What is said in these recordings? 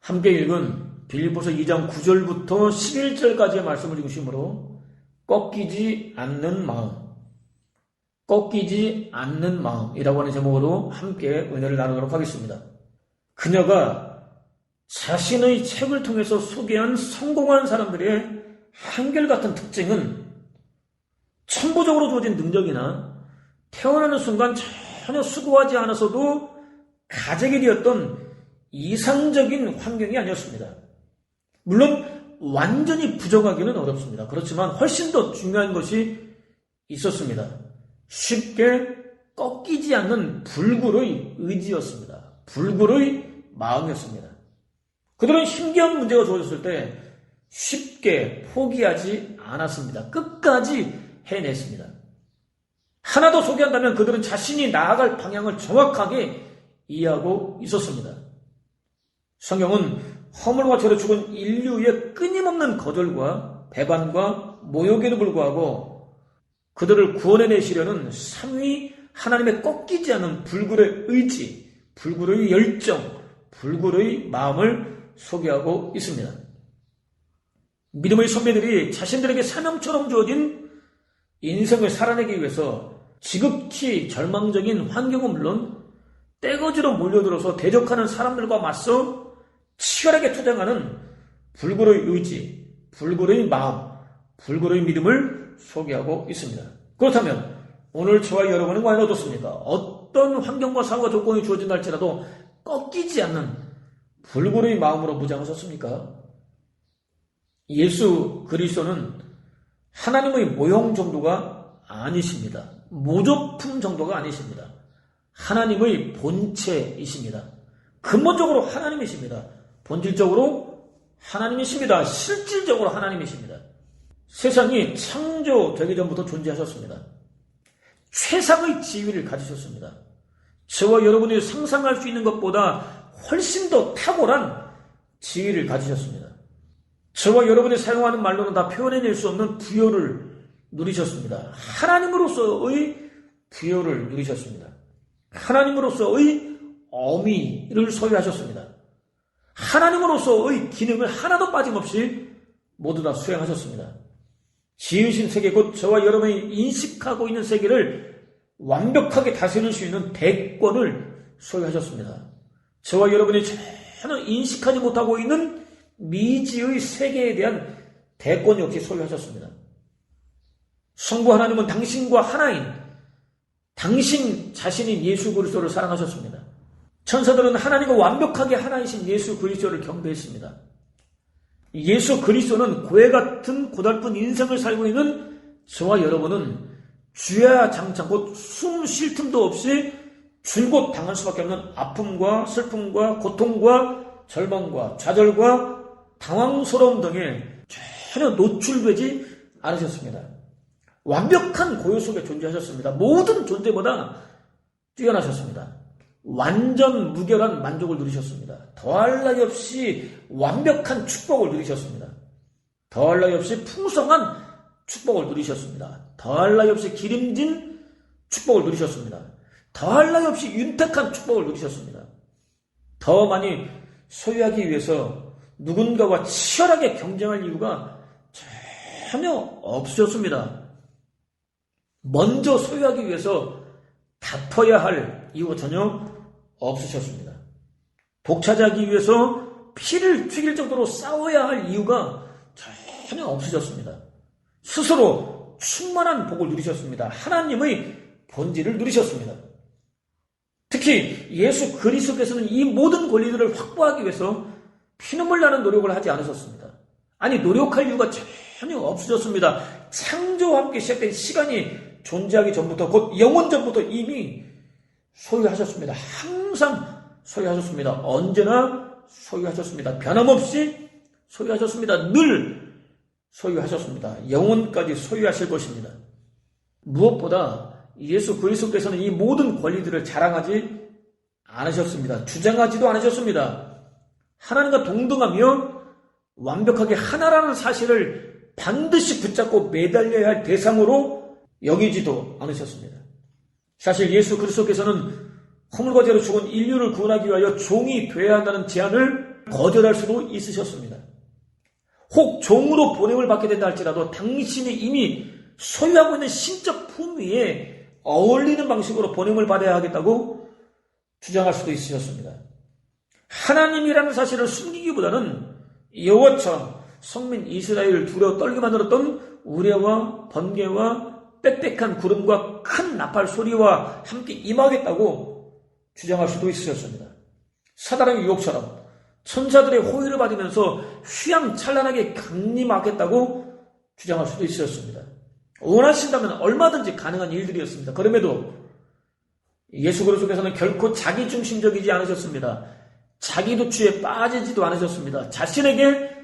함께 읽은 빌립보서 2장 9절부터 11절까지의 말씀을 중심으로 꺾이지 않는 마음이라고 하는 제목으로 함께 은혜를 나누도록 하겠습니다. 그녀가 자신의 책을 통해서 소개한 성공한 사람들의 한결같은 특징은 천부적으로 주어진 능력이나 태어나는 순간 전혀 수고하지 않아서도 가져게 되었던 이상적인 환경이 아니었습니다. 물론 완전히 부정하기는 어렵습니다. 그렇지만 훨씬 더 중요한 것이 있었습니다. 쉽게 꺾이지 않는 불굴의 의지였습니다. 불굴의 마음이었습니다. 그들은 힘겨운 문제가 주어졌을 때 쉽게 포기하지 않았습니다. 끝까지 해냈습니다. 하나 더 소개한다면 그들은 자신이 나아갈 방향을 정확하게 이해하고 있었습니다. 성경은 허물과 죄로 죽은 인류의 끊임없는 거절과 배반과 모욕에도 불구하고 그들을 구원해내시려는 삼위 하나님의 꺾이지 않은 불굴의 의지, 불굴의 열정, 불굴의 마음을 소개하고 있습니다. 믿음의 선배들이 자신들에게 사명처럼 주어진 인생을 살아내기 위해서 지극히 절망적인 환경은 물론 떼거지로 몰려들어서 대적하는 사람들과 맞서 치열하게 투쟁하는 불굴의 의지, 불굴의 마음, 불굴의 믿음을 소개하고 있습니다. 그렇다면 오늘 저와 여러분은 과연 어떻습니까? 어떤 환경과 상황과 조건이 주어진다 할지라도 꺾이지 않는 불굴의 마음으로 무장하셨습니까? 예수 그리스도는 하나님의 모형 정도가 아니십니다. 모조품 정도가 아니십니다. 하나님의 본체이십니다. 근본적으로 하나님이십니다. 본질적으로 하나님이십니다. 실질적으로 하나님이십니다. 세상이 창조되기 전부터 존재하셨습니다. 최상의 지위를 가지셨습니다. 저와 여러분이 상상할 수 있는 것보다 훨씬 더 탁월한 지위를 가지셨습니다. 저와 여러분이 사용하는 말로는 다 표현해낼 수 없는 부여를 누리셨습니다. 하나님으로서의 부여를 누리셨습니다. 하나님으로서의 어미를 소유하셨습니다. 하나님으로서의 기능을 하나도 빠짐없이 모두 다 수행하셨습니다. 지으신 세계 곧 저와 여러분이 인식하고 있는 세계를 완벽하게 다스릴 수 있는 대권을 소유하셨습니다. 저와 여러분이 전혀 인식하지 못하고 있는 미지의 세계에 대한 대권 역시 소유하셨습니다. 성부 하나님은 당신과 하나인 당신 자신인 예수 그리스도를 사랑하셨습니다. 천사들은 하나님과 완벽하게 하나이신 예수 그리스도를 경배했습니다. 예수 그리스도는 고해 같은 고달픈 인생을 살고 있는 저와 여러분은 주야 장창 곧 숨 쉴 틈도 없이 줄곧 당할 수밖에 없는 아픔과 슬픔과 고통과 절망과 좌절과 당황스러움 등에 전혀 노출되지 않으셨습니다. 완벽한 고요 속에 존재하셨습니다. 모든 존재보다 뛰어나셨습니다. 완전 무결한 만족을 누리셨습니다. 더할 나위 없이 완벽한 축복을 누리셨습니다. 더할 나위 없이 풍성한 축복을 누리셨습니다. 더할 나위 없이 기름진 축복을 누리셨습니다. 더할 나위 없이 윤택한 축복을 누리셨습니다. 더 많이 소유하기 위해서 누군가와 치열하게 경쟁할 이유가 전혀 없으셨습니다. 먼저 소유하기 위해서 다퉈야 할 이유가 전혀 없으셨습니다. 독차지하기 위해서 피를 튀길 정도로 싸워야 할 이유가 전혀 없으셨습니다. 스스로 충만한 복을 누리셨습니다. 하나님의 본질을 누리셨습니다. 특히 예수 그리스도께서는 이 모든 권리들을 확보하기 위해서 피눈물 나는 노력을 하지 않으셨습니다. 아니 노력할 이유가 전혀 없으셨습니다. 창조와 함께 시작된 시간이 존재하기 전부터 곧 영원 전부터 이미 소유하셨습니다. 항상 소유하셨습니다. 언제나 소유하셨습니다. 변함없이 소유하셨습니다. 늘 소유하셨습니다. 영원까지 소유하실 것입니다. 무엇보다 예수 그리스도께서는 이 모든 권리들을 자랑하지 않으셨습니다. 주장하지도 않으셨습니다. 하나님과 동등하며 완벽하게 하나라는 사실을 반드시 붙잡고 매달려야 할 대상으로 여기지도 않으셨습니다. 사실 예수 그리스도께서는 허물과 죄로 죽은 인류를 구원하기 위하여 종이 되어야 한다는 제안을 거절할 수도 있으셨습니다. 혹 종으로 보냄을 받게 된다 할지라도 당신이 이미 소유하고 있는 신적 품위에 어울리는 방식으로 보냄을 받아야 하겠다고 주장할 수도 있으셨습니다. 하나님이라는 사실을 숨기기보다는 여호와처럼 성민 이스라엘을 두려워 떨게 만들었던 우레와 번개와 빽빽한 구름과 큰 나팔 소리와 함께 임하겠다고 주장할 수도 있으셨습니다. 사단의 유혹처럼 천사들의 호의를 받으면서 휘황찬란하게 강림하겠다고 주장할 수도 있으셨습니다. 원하신다면 얼마든지 가능한 일들이었습니다. 그럼에도 예수 그리스도께서는 결코 자기중심적이지 않으셨습니다. 자기 도취에 빠지지도 않으셨습니다. 자신에게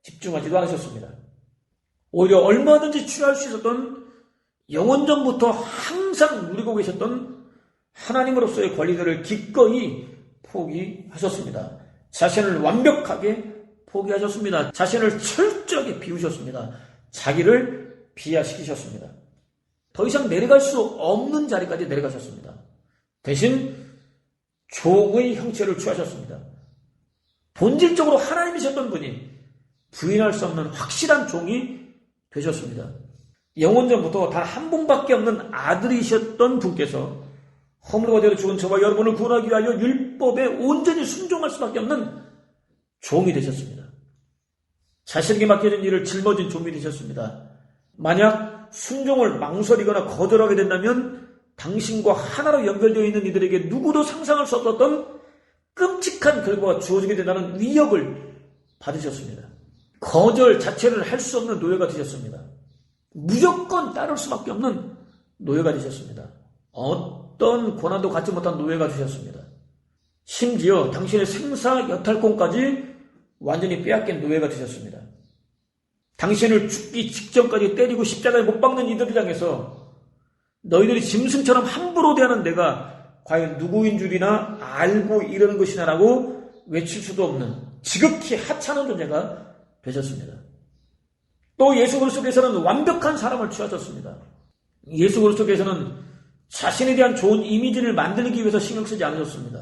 집중하지도 않으셨습니다. 오히려 얼마든지 취할 수 있었던 영원전부터 항상 누리고 계셨던 하나님으로서의 권리들을 기꺼이 포기하셨습니다. 자신을 완벽하게 포기하셨습니다. 자신을 철저하게 비우셨습니다. 자기를 비하시키셨습니다. 더 이상 내려갈 수 없는 자리까지 내려가셨습니다. 대신 종의 형체를 취하셨습니다. 본질적으로 하나님이셨던 분이 부인할 수 없는 확실한 종이 되셨습니다. 영원전부터 단 한 분밖에 없는 아들이셨던 분께서 허물과 죄로 죽은 저와 여러분을 구원하기 위하여 율법에 온전히 순종할 수밖에 없는 종이 되셨습니다. 자신에게 맡겨진 일을 짊어진 종이 되셨습니다. 만약 순종을 망설이거나 거절하게 된다면 당신과 하나로 연결되어 있는 이들에게 누구도 상상할 수 없었던 끔찍한 결과가 주어지게 된다는 위협을 받으셨습니다. 거절 자체를 할 수 없는 노예가 되셨습니다. 무조건 따를 수밖에 없는 노예가 되셨습니다. 어떤 권한도 갖지 못한 노예가 되셨습니다. 심지어 당신의 생사 여탈권까지 완전히 빼앗긴 노예가 되셨습니다. 당신을 죽기 직전까지 때리고 십자가에 못 박는 이들을 향해서 너희들이 짐승처럼 함부로 대하는 내가 과연 누구인 줄이나 알고 이러는 것이냐라고 외칠 수도 없는 지극히 하찮은 존재가 되셨습니다. 또 예수 그리스도께서는 완벽한 사람을 취하셨습니다. 예수 그리스도께서는 자신에 대한 좋은 이미지를 만들기 위해서 신경 쓰지 않으셨습니다.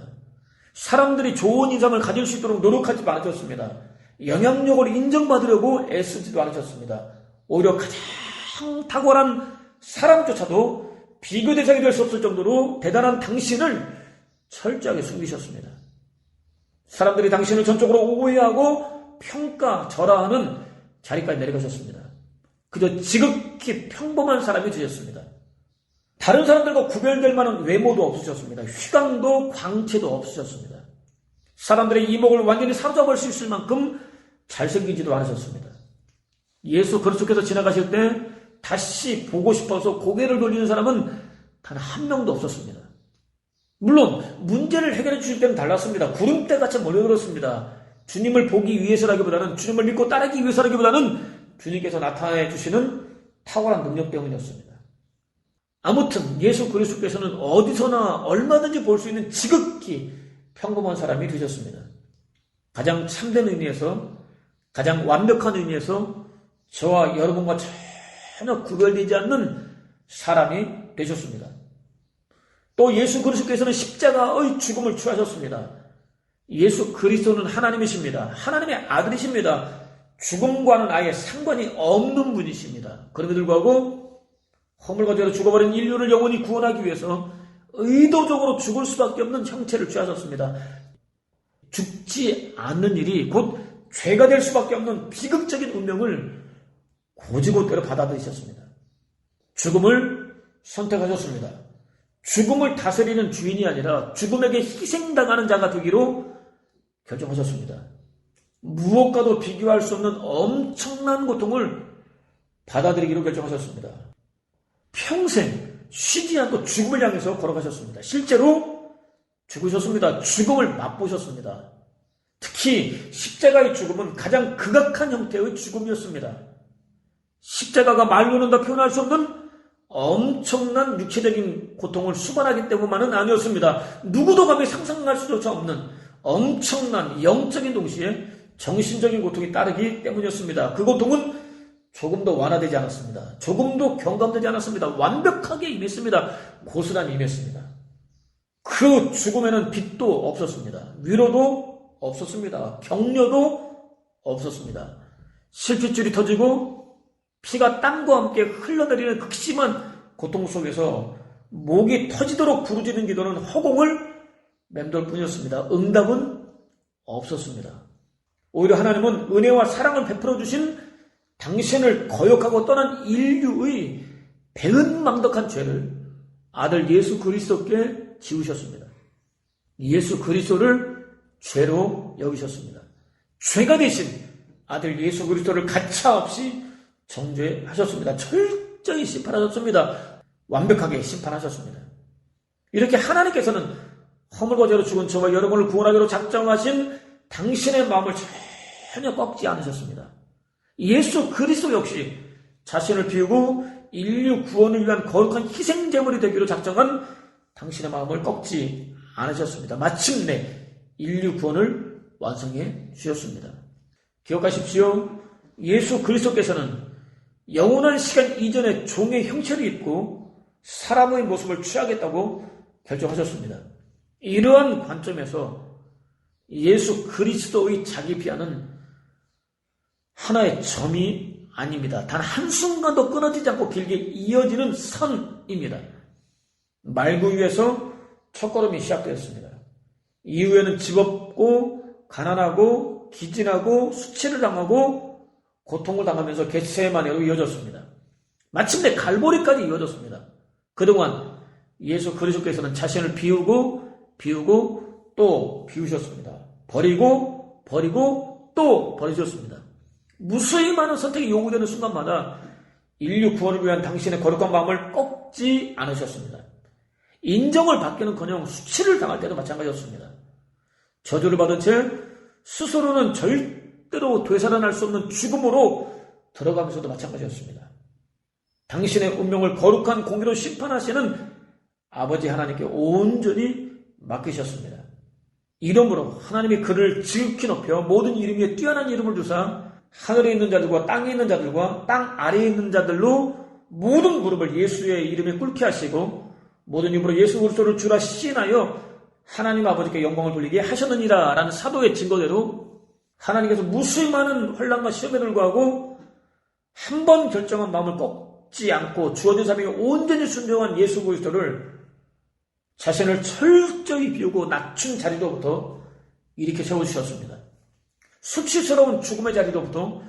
사람들이 좋은 인상을 가질 수 있도록 노력하지 않으셨습니다. 영향력을 인정받으려고 애쓰지도 않으셨습니다. 오히려 가장 탁월한 사람조차도 비교 대상이 될 수 없을 정도로 대단한 당신을 철저하게 숨기셨습니다. 사람들이 당신을 전적으로 오해하고 평가절하하는 자리까지 내려가셨습니다. 그저 지극히 평범한 사람이 되셨습니다. 다른 사람들과 구별될 만한 외모도 없으셨습니다. 휘광도 광채도 없으셨습니다. 사람들의 이목을 완전히 사로잡을 수 있을 만큼 잘생기지도 않으셨습니다. 예수 그리스도께서 지나가실 때 다시 보고 싶어서 고개를 돌리는 사람은 단 한 명도 없었습니다. 물론 문제를 해결해 주실 때는 달랐습니다. 구름대같이 몰려들었습니다. 주님을 보기 위해서라기보다는 주님을 믿고 따르기 위해서라기보다는 주님께서 나타내 주시는 탁월한 능력 때문이었습니다. 아무튼 예수 그리스도께서는 어디서나 얼마든지 볼 수 있는 지극히 평범한 사람이 되셨습니다. 가장 참된 의미에서 가장 완벽한 의미에서 저와 여러분과 전혀 구별되지 않는 사람이 되셨습니다. 또 예수 그리스도께서는 십자가의 죽음을 취하셨습니다. 예수 그리스도는 하나님이십니다. 하나님의 아들이십니다. 죽음과는 아예 상관이 없는 분이십니다. 그럼에도 불구하고 허물과 죄로 죽어버린 인류를 영원히 구원하기 위해서 의도적으로 죽을 수밖에 없는 형체를 취하셨습니다. 죽지 않는 일이 곧 죄가 될 수밖에 없는 비극적인 운명을 고지고대로 받아들이셨습니다. 죽음을 선택하셨습니다. 죽음을 다스리는 주인이 아니라 죽음에게 희생당하는 자가 되기로 결정하셨습니다. 무엇과도 비교할 수 없는 엄청난 고통을 받아들이기로 결정하셨습니다. 평생 쉬지 않고 죽음을 향해서 걸어가셨습니다. 실제로 죽으셨습니다. 죽음을 맛보셨습니다. 특히 십자가의 죽음은 가장 극악한 형태의 죽음이었습니다. 십자가가 말로는 다 표현할 수 없는 엄청난 육체적인 고통을 수반하기 때문만은 아니었습니다. 누구도 감히 상상할 수조차 없는 엄청난 영적인 동시에 정신적인 고통이 따르기 때문이었습니다. 그 고통은 조금도 완화되지 않았습니다. 조금도 경감되지 않았습니다. 완벽하게 임했습니다. 고스란히 임했습니다. 그 죽음에는 빛도 없었습니다. 위로도 없었습니다. 격려도 없었습니다. 실핏줄이 터지고 피가 땀과 함께 흘러내리는 극심한 고통 속에서 목이 터지도록 부르짖는 기도는 허공을 맴돌 뿐이었습니다. 응답은 없었습니다. 오히려 하나님은 은혜와 사랑을 베풀어 주신 당신을 거역하고 떠난 인류의 배은망덕한 죄를 아들 예수 그리스도께 지우셨습니다. 예수 그리스도를 죄로 여기셨습니다. 죄가 되신 아들 예수 그리스도를 가차없이 정죄하셨습니다. 철저히 심판하셨습니다. 완벽하게 심판하셨습니다. 이렇게 하나님께서는 허물과 죄로 죽은 저와 여러분을 구원하기로 작정하신 당신의 마음을 전혀 꺾지 않으셨습니다. 예수 그리스도 역시 자신을 비우고 인류 구원을 위한 거룩한 희생제물이 되기로 작정한 당신의 마음을 꺾지 않으셨습니다. 마침내 인류 구원을 완성해 주셨습니다. 기억하십시오. 예수 그리스도께서는 영원한 시간 이전에 종의 형체를 입고 사람의 모습을 취하겠다고 결정하셨습니다. 이러한 관점에서 예수 그리스도의 자기 비하는 하나의 점이 아닙니다. 단 한순간도 끊어지지 않고 길게 이어지는 선입니다. 말구 위에서 첫걸음이 시작되었습니다. 이후에는 집 없고 가난하고 기진하고 수치를 당하고 고통을 당하면서 겟세마네로 이어졌습니다. 마침내 갈보리까지 이어졌습니다. 그동안 예수 그리스도께서는 자신을 비우고 또 비우셨습니다. 버리고 또 버리셨습니다. 무수히 많은 선택이 요구되는 순간마다 인류 구원을 위한 당신의 거룩한 마음을 꺾지 않으셨습니다. 인정을 받기는커녕 수치를 당할 때도 마찬가지였습니다. 저주를 받은 채 스스로는 절대로 되살아날 수 없는 죽음으로 들어가면서도 마찬가지였습니다. 당신의 운명을 거룩한 공의로 심판하시는 아버지 하나님께 온전히 맡기셨습니다. 이러므로 하나님이 그를 지극히 높여 모든 이름 위에 뛰어난 이름을 주사 하늘에 있는 자들과 땅에 있는 자들과 땅 아래에 있는 자들로 모든 무릎을 예수의 이름에 꿇게 하시고 모든 힘으로 예수 그리스도를 주라 시인하여 하나님 아버지께 영광을 돌리게 하셨느니라 라는 사도의 증거대로 하나님께서 무수히 많은 환난과 시험에 불구하고 한 번 결정한 마음을 꺾지 않고 주어진 사명에 온전히 순종한 예수 그리스도를 자신을 철저히 비우고 낮춘 자리로부터 이렇게 세워주셨습니다. 수치스러운 죽음의 자리로부터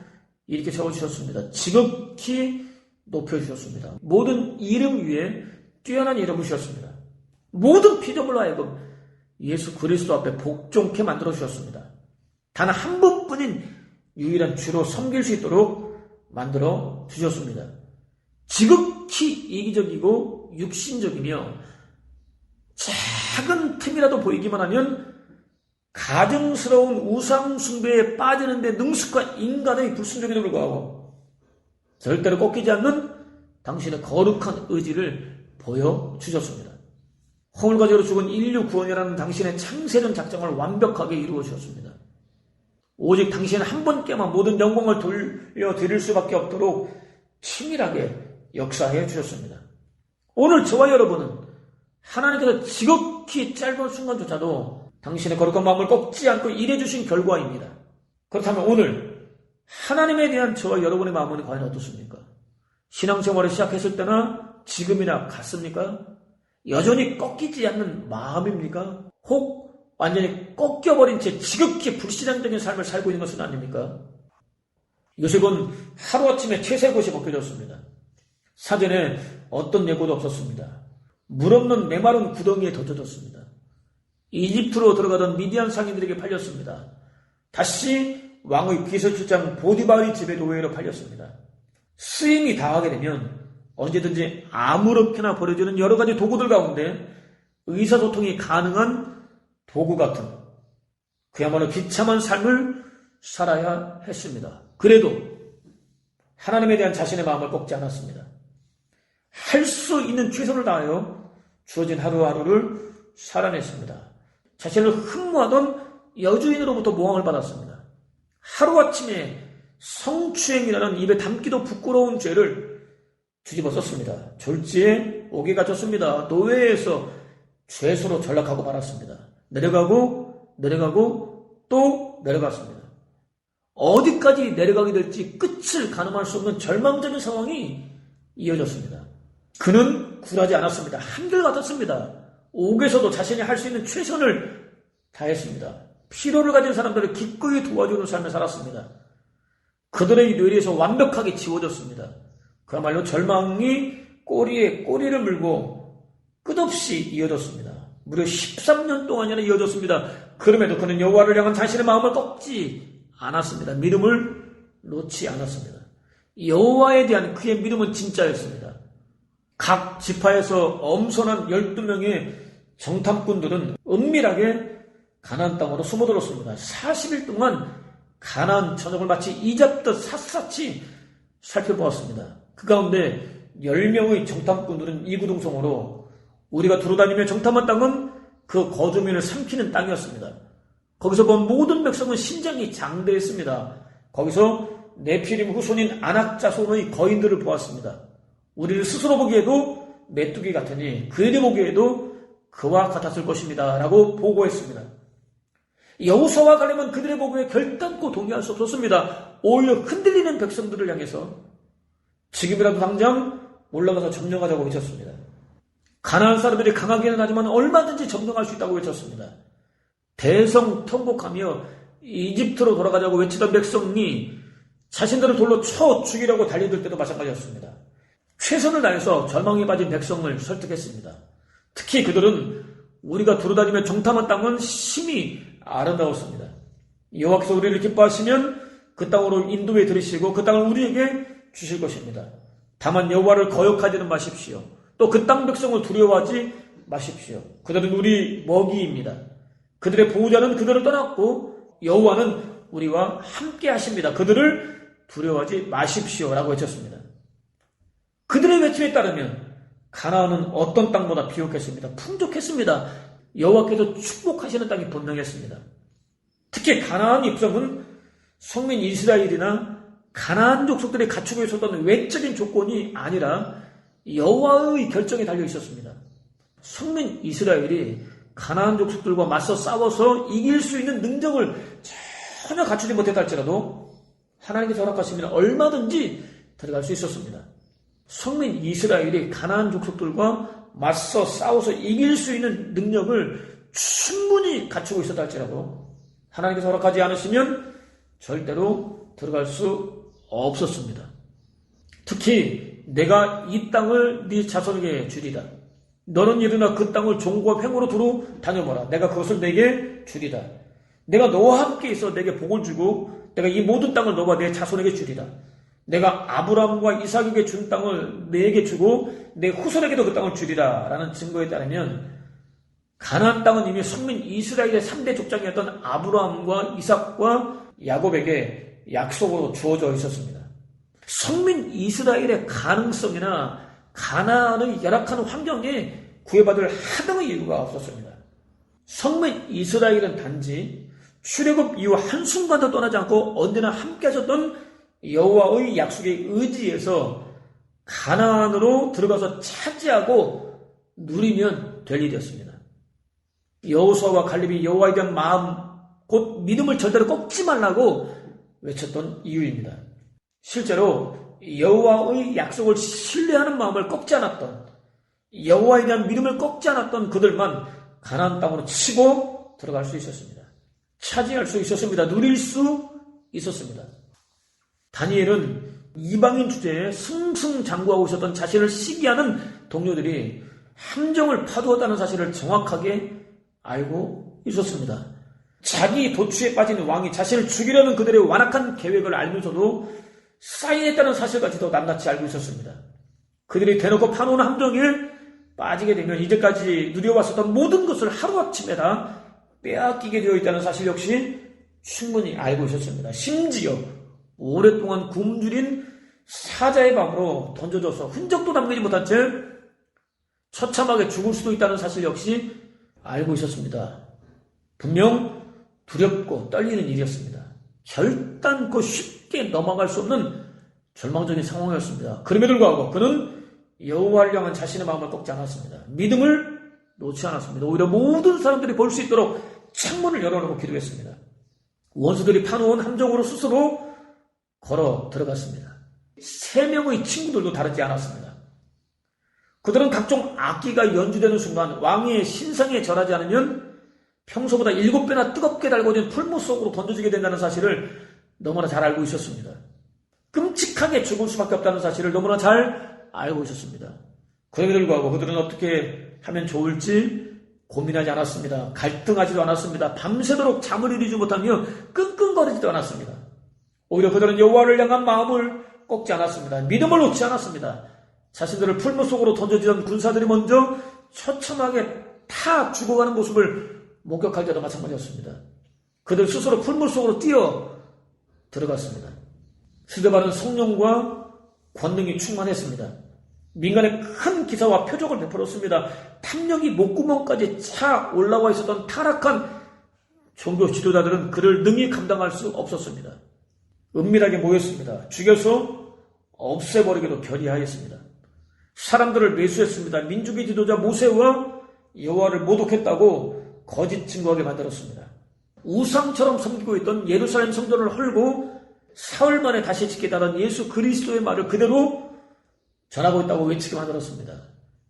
이렇게 세워주셨습니다. 지극히 높여주셨습니다. 모든 이름 위에 뛰어난 이름을 주셨습니다. 모든 피조물로 하여금 예수 그리스도 앞에 복종케 만들어주셨습니다. 단 한 번뿐인 유일한 주로 섬길 수 있도록 만들어 주셨습니다. 지극히 이기적이고 육신적이며 작은 틈이라도 보이기만 하면 가증스러운 우상 숭배에 빠지는데 능숙한 인간의 불순종에도 불구하고 절대로 꺾이지 않는 당신의 거룩한 의지를 보여주셨습니다. 허물과 죄로 죽은 인류 구원이라는 당신의 창세전 작정을 완벽하게 이루어 주셨습니다. 오직 당신 한 분께만 모든 영광을 돌려드릴 수밖에 없도록 치밀하게 역사해 주셨습니다. 오늘 저와 여러분은 하나님께서 지극히 짧은 순간조차도 당신의 거룩한 마음을 꺾지 않고 일해주신 결과입니다. 그렇다면 오늘 하나님에 대한 저와 여러분의 마음은 과연 어떻습니까? 신앙생활을 시작했을 때나 지금이나 같습니까? 여전히 꺾이지 않는 마음입니까? 혹 완전히 꺾여버린 채 지극히 불신앙적인 삶을 살고 있는 것은 아닙니까? 요셉은 하루아침에 채색옷이 벗겨졌습니다. 사전에 어떤 예고도 없었습니다. 물 없는 메마른 구덩이에 던져졌습니다. 이집트로 들어가던 미디안 상인들에게 팔렸습니다. 다시 왕의 비서실장 보디바의 집에 노예로 팔렸습니다. 쓰임이 다하게 되면 언제든지 아무렇게나 버려지는 여러 가지 도구들 가운데 의사소통이 가능한 도구 같은 그야말로 비참한 삶을 살아야 했습니다. 그래도 하나님에 대한 자신의 마음을 꺾지 않았습니다. 할 수 있는 최선을 다하여 주어진 하루하루를 살아냈습니다. 자신을 흠모하던 여주인으로부터 모함을 받았습니다. 하루아침에 성추행이라는 입에 담기도 부끄러운 죄를 뒤집어 썼습니다. 졸지에 옥에 갇혔습니다. 노예에서 죄수로 전락하고 말았습니다. 내려가고 또 내려갔습니다. 어디까지 내려가게 될지 끝을 가늠할 수 없는 절망적인 상황이 이어졌습니다. 그는 굴하지 않았습니다. 한결같았습니다. 옥에서도 자신이 할 수 있는 최선을 다했습니다. 피로를 가진 사람들을 기꺼이 도와주는 삶을 살았습니다. 그들의 뇌리에서 완벽하게 지워졌습니다. 그야말로 절망이 꼬리에 꼬리를 물고 끝없이 이어졌습니다. 무려 13년 동안이나 이어졌습니다. 그럼에도 그는 여호와를 향한 자신의 마음을 꺾지 않았습니다. 믿음을 놓지 않았습니다. 여호와에 대한 그의 믿음은 진짜였습니다. 각 지파에서 엄선한 12명의 정탐꾼들은 은밀하게 가나안 땅으로 숨어들었습니다. 40일 동안 가나안 전역을 마치 이잡듯 샅샅이 살펴보았습니다. 그 가운데 10명의 정탐꾼들은 이구동성으로 우리가 두루다니며 정탐한 땅은 그 거주민을 삼키는 땅이었습니다. 거기서 본 모든 백성은 신장이 장대했습니다. 거기서 네피림 후손인 아낙 자손의 거인들을 보았습니다. 우리를 스스로 보기에도 메뚜기 같으니 그들이 보기에도 그와 같았을 것입니다. 라고 보고했습니다. 여호수아와 갈렙은 그들의 보고에 결단코 동의할 수 없었습니다. 오히려 흔들리는 백성들을 향해서 지금이라도 당장 올라가서 점령하자고 외쳤습니다. 가나안 사람들이 강하기는 하지만 얼마든지 점령할 수 있다고 외쳤습니다. 대성통곡하며 이집트로 돌아가자고 외치던 백성이 자신들을 돌로 쳐 죽이려고 달려들 때도 마찬가지였습니다. 최선을 다해서 절망에 빠진 백성을 설득했습니다. 특히 그들은 우리가 두루다니며 정탐한 땅은 심히 아름다웠습니다. 여호와께서 우리를 기뻐하시면 그 땅으로 인도해 들이시고 그 땅을 우리에게 주실 것입니다. 다만 여호와를 거역하지는 마십시오. 또 그 땅 백성을 두려워하지 마십시오. 그들은 우리 먹이입니다. 그들의 보호자는 그들을 떠났고 여호와는 우리와 함께 하십니다. 그들을 두려워하지 마십시오. 라고 외쳤습니다. 그들의 외침에 따르면 가나안은 어떤 땅보다 비옥했습니다. 풍족했습니다. 여호와께서 축복하시는 땅이 분명했습니다. 특히 가나안 입성은 성민 이스라엘이나 가나안 족속들이 갖추고 있었던 외적인 조건이 아니라 여호와의 결정에 달려 있었습니다. 성민 이스라엘이 가나안 족속들과 맞서 싸워서 이길 수 있는 능력을 전혀 갖추지 못했다 할지라도 하나님께서 허락하시면 얼마든지 들어갈 수 있었습니다. 성민 이스라엘이 가나안 족속들과 맞서 싸워서 이길 수 있는 능력을 충분히 갖추고 있었다 할지라도 하나님께서 허락하지 않으시면 절대로 들어갈 수 없었습니다. 특히 내가 이 땅을 네 자손에게 주리다. 너는 일어나 그 땅을 종과 횡으로 두루 다녀보라. 내가 그것을 내게 주리다. 내가 너와 함께 있어 내게 복을 주고 내가 이 모든 땅을 너와 내 자손에게 주리다. 내가 아브라함과 이삭에게 준 땅을 내게 주고 내 후손에게도 그 땅을 주리라 라는 증거에 따르면 가나안 땅은 이미 성민 이스라엘의 3대 족장이었던 아브라함과 이삭과 야곱에게 약속으로 주어져 있었습니다. 성민 이스라엘의 가능성이나 가나안의 열악한 환경에 구애받을 하등의 이유가 없었습니다. 성민 이스라엘은 단지 출애굽 이후 한순간도 떠나지 않고 언제나 함께 하셨던 여호와의 약속에 의지해서 가나안으로 들어가서 차지하고 누리면 될 일이었습니다. 여호수아와 갈렙이 여호와에 대한 마음, 곧 믿음을 절대로 꺾지 말라고 외쳤던 이유입니다. 실제로 여호와의 약속을 신뢰하는 마음을 꺾지 않았던, 여호와에 대한 믿음을 꺾지 않았던 그들만 가나안 땅으로 치고 들어갈 수 있었습니다. 차지할 수 있었습니다. 누릴 수 있었습니다. 다니엘은 이방인 주제에 승승장구하고 있었던 자신을 시기하는 동료들이 함정을 파두었다는 사실을 정확하게 알고 있었습니다. 자기 도취에 빠진 왕이 자신을 죽이려는 그들의 완악한 계획을 알면서도 사인했다는 사실까지도 낱낱이 알고 있었습니다. 그들이 대놓고 파놓은 함정에 빠지게 되면 이제까지 누려왔었던 모든 것을 하루아침에 다 빼앗기게 되어 있다는 사실 역시 충분히 알고 있었습니다. 심지어 오랫동안 굶주린 사자의 방으로 던져져서 흔적도 남기지 못한 채 처참하게 죽을 수도 있다는 사실 역시 알고 있었습니다. 분명 두렵고 떨리는 일이었습니다. 결단코 쉽게 넘어갈 수 없는 절망적인 상황이었습니다. 그럼에도 불구하고 그는 여호와를 향한 자신의 마음을 꺾지 않았습니다. 믿음을 놓지 않았습니다. 오히려 모든 사람들이 볼 수 있도록 창문을 열어놓고 기도했습니다. 원수들이 파놓은 함정으로 스스로 걸어 들어갔습니다. 3명의 친구들도 다르지 않았습니다. 그들은 각종 악기가 연주되는 순간 왕의 신상에 절하지 않으면 평소보다 7배나 뜨겁게 달궈진 풀무 속으로 던져지게 된다는 사실을 너무나 잘 알고 있었습니다. 끔찍하게 죽을 수밖에 없다는 사실을 너무나 잘 알고 있었습니다. 그럼에도 불구하고 그들은 어떻게 하면 좋을지 고민하지 않았습니다. 갈등하지도 않았습니다. 밤새도록 잠을 이루지 못하며 끙끙거리지도 않았습니다. 오히려 그들은 여호와를 향한 마음을 꺾지 않았습니다. 믿음을 놓지 않았습니다. 자신들을 풀무 속으로 던져지던 군사들이 먼저 처참하게 타 죽어가는 모습을 목격할 때도 마찬가지였습니다. 그들 스스로 풀물 속으로 뛰어 들어갔습니다. 스데반은 성령과 권능이 충만했습니다. 민간에 큰 기사와 표적을 베풀었습니다. 탐령이 목구멍까지 차 올라와 있었던 타락한 종교 지도자들은 그를 능히 감당할 수 없었습니다. 은밀하게 모였습니다. 죽여서 없애버리기로 결의하였습니다. 사람들을 매수했습니다. 민족의 지도자 모세와 여호와를 모독했다고 거짓 증거하게 만들었습니다. 우상처럼 섬기고 있던 예루살렘 성전을 헐고 사흘 만에 다시 짓겠다는 예수 그리스도의 말을 그대로 전하고 있다고 외치게 만들었습니다.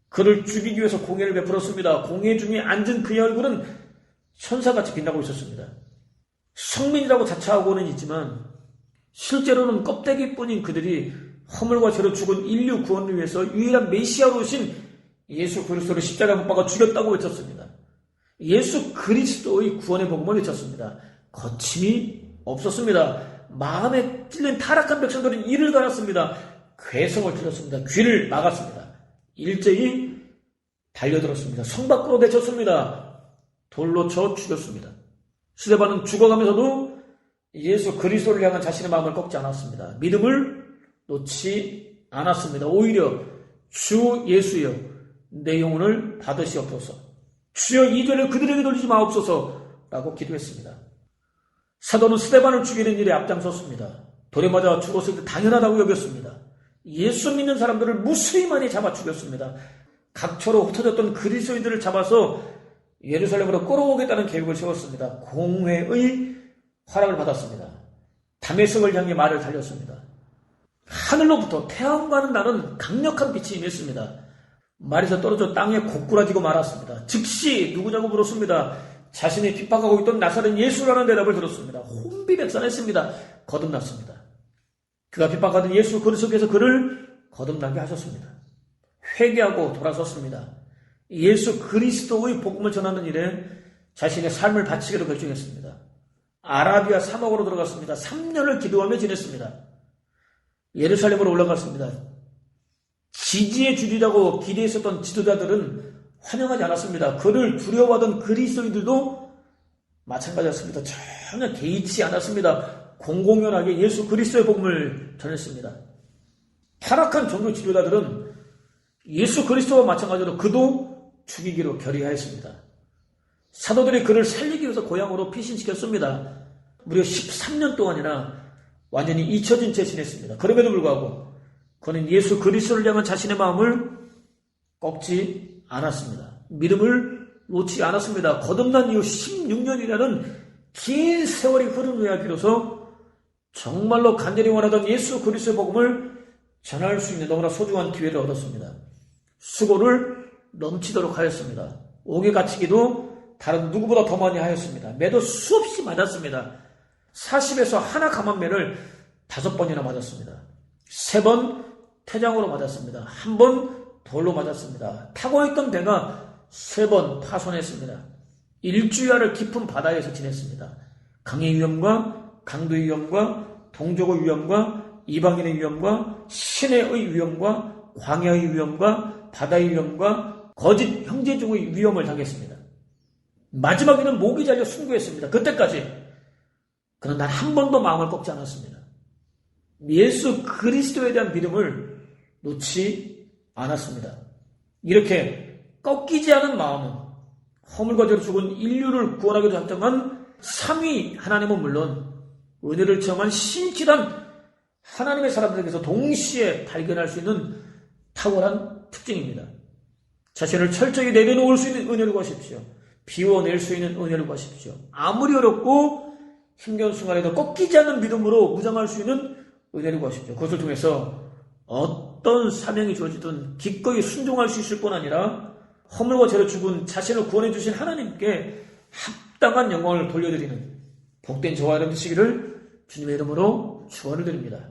그를 죽이기 위해서 공예를 베풀었습니다. 공예 중에 앉은 그의 얼굴은 천사같이 빛나고 있었습니다. 성민이라고 자처하고는 있지만 실제로는 껍데기뿐인 그들이 허물과 죄로 죽은 인류 구원을 위해서 유일한 메시아로 오신 예수 그리스도를 십자가에 못 박아 죽였다고 외쳤습니다. 예수 그리스도의 구원의 복음을 외쳤습니다. 거침이 없었습니다. 마음에 찔린 타락한 백성들은 이를 갈았습니다. 괴성을 들었습니다. 귀를 막았습니다. 일제히 달려들었습니다. 성 밖으로 내쳤습니다. 돌로 쳐 죽였습니다. 스데반은 죽어가면서도 예수 그리스도를 향한 자신의 마음을 꺾지 않았습니다. 믿음을 놓지 않았습니다. 오히려 주 예수여 내 영혼을 받으시옵소서, 주여 이 죄를 그들에게 돌리지 마옵소서 라고 기도했습니다. 사도는 스데반을 죽이는 일에 앞장섰습니다. 돌에 맞아 죽었을 때 당연하다고 여겼습니다. 예수 믿는 사람들을 무수히 많이 잡아 죽였습니다. 각처로 흩어졌던 그리스도인들을 잡아서 예루살렘으로 끌어오겠다는 계획을 세웠습니다. 공회의 허락을 받았습니다. 다메섹을 향해 말을 달렸습니다. 하늘로부터 태양과는 다른 강력한 빛이 임했습니다. 말에서 떨어져 땅에 고꾸라지고 말았습니다. 즉시 누구냐고 물었습니다. 자신이 핍박하고 있던 나사렛 예수라는 대답을 들었습니다. 혼비백산했습니다. 거듭났습니다. 그가 핍박하던 예수 그리스도께서 그를 거듭나게 하셨습니다. 회개하고 돌아섰습니다. 예수 그리스도의 복음을 전하는 일에 자신의 삶을 바치기로 결정했습니다. 아라비아 사막으로 들어갔습니다. 3년을 기도하며 지냈습니다. 예루살렘으로 올라갔습니다. 지지해 주리라고 기대했었던 지도자들은 환영하지 않았습니다. 그를 두려워하던 그리스도인들도 마찬가지였습니다. 전혀 개의치 않았습니다. 공공연하게 예수 그리스도의 복음을 전했습니다. 타락한 종교 지도자들은 예수 그리스도와 마찬가지로 그도 죽이기로 결의하였습니다. 사도들이 그를 살리기 위해서 고향으로 피신시켰습니다. 무려 13년 동안이나 완전히 잊혀진 채 지냈습니다. 그럼에도 불구하고 그는 예수 그리스도를 향한 자신의 마음을 꺾지 않았습니다. 믿음을 놓지 않았습니다. 거듭난 이후 16년이라는 긴 세월이 흐른 후에 비로소 정말로 간절히 원하던 예수 그리스도의 복음을 전할 수 있는 너무나 소중한 기회를 얻었습니다. 수고를 넘치도록 하였습니다. 옥에 갇히기도 다른 누구보다 더 많이 하였습니다. 매도 수없이 맞았습니다. 40에서 하나 감한매를 5번이나 맞았습니다. 3번 태장으로 맞았습니다. 1번 돌로 맞았습니다. 타고 있던 배가 3번 파손했습니다. 일주일을 깊은 바다에서 지냈습니다. 강의 위험과 강도의 위험과 동족의 위험과 이방인의 위험과 시내의 위험과 광야의 위험과 바다의 위험과 거짓 형제중의 위험을 당했습니다. 마지막에는 목이 잘려 순교했습니다. 그때까지 그는 단 한 번도 마음을 꺾지 않았습니다. 예수 그리스도에 대한 믿음을 놓지 않았습니다. 이렇게 꺾이지 않은 마음은 허물과 죄로 죽은 인류를 구원하기로 작정한 3위 하나님은 물론 은혜를 체험한 신실한 하나님의 사람들에게서 동시에 발견할 수 있는 탁월한 특징입니다. 자신을 철저히 내려놓을 수 있는 은혜를 구하십시오. 비워낼 수 있는 은혜를 구하십시오. 아무리 어렵고 힘겨운 순간에도 꺾이지 않는 믿음으로 무장할 수 있는 은혜를 구하십시오. 그것을 통해서 어떤 사명이 주어지든 기꺼이 순종할 수 있을 뿐 아니라 허물과 죄로 죽은 자신을 구원해 주신 하나님께 합당한 영광을 돌려드리는 복된 저와 여러분 되시기를 주님의 이름으로 축원을 드립니다.